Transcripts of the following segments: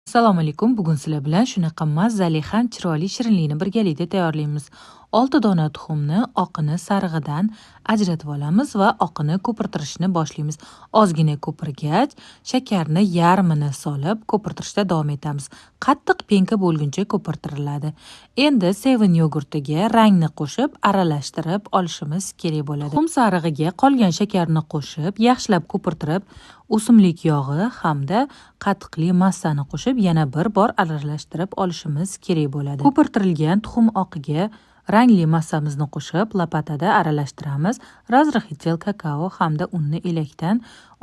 Assalomu alaykum. Bugun sizlar bilan shunaqa mazali ham chiroyli shirinlikni birgalikda tayyorlaymiz. 6 dona tuxumni oqini sarig'idan ajratib olamiz va oqini ko'pirtirishni boshlaymiz. Ozgina ko'pirgach, shakarni yarmini solib ko'pirtirishda davom etamiz. Qattiq penka bo'lguncha ko'pirtiriladi. Endi 7 yogurtiga rangni qo'shib, aralashtirib olishimiz kerak bo'ladi. Tuxum sarig'iga qolgan shakarni qo'shib, yaxshilab ko'pirtirib, o'simlik yog'i hamda qatiqli massani qo'shib yana bir bor aralashtirib olishimiz kerak bo'ladi. Ko'pirtirilgan tuxum oqiga rangli massamizni qo'shib lopatada aralashtiramiz. Razrixitel kakao hamda unni elakdan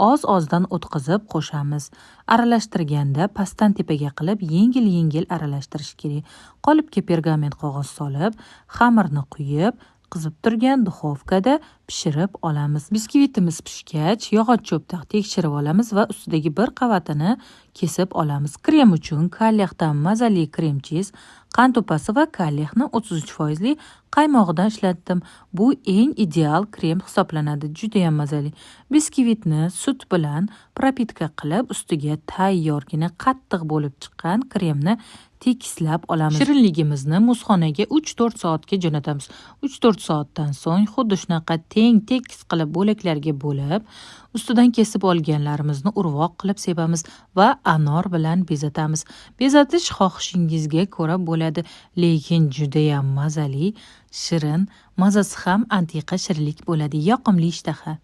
oz-ozdan o'tkazib qo'shamiz. Aralashtirganda pastdan tepaga qilib yengil-yengil aralashtirish kerak. Qolipga pergament qog'oz solib, xamirni quyib, qizib turgan duxovkada pishirib olamiz. Biskvitimiz pishgach, yog'och cho'pda tekshirib olamiz va ustidagi bir qavatini kesib olamiz. Krem uchun Kalexdan mazali krem chiz, qand upasi va Kalexni 33% qaymog'idan ishlatdim. Bu eng ideal krem hisoblanadi. Juda ham mazali. Biskvitni sut bilan propitka qilib, ustiga tayyorgina qattiq bo'lib chiqqan kremni tekislab olamiz. Shirinligimizni muzxonaga 3-4 soatga jo'natamiz. 3-4 soatdan so'ng xuddi shunaqa teng tekis qilib bo'laklarga bo'lib, ustidan kesib olganlarimizni urvoq qilib sepamiz va anor bilan bezatamiz. Bezatish xohishingizga ko'ra bo'ladi, lekin juda ham mazali, shirin, mazasi ham antiqa shirinlik bo'ladi. Yoqimli ishtaha.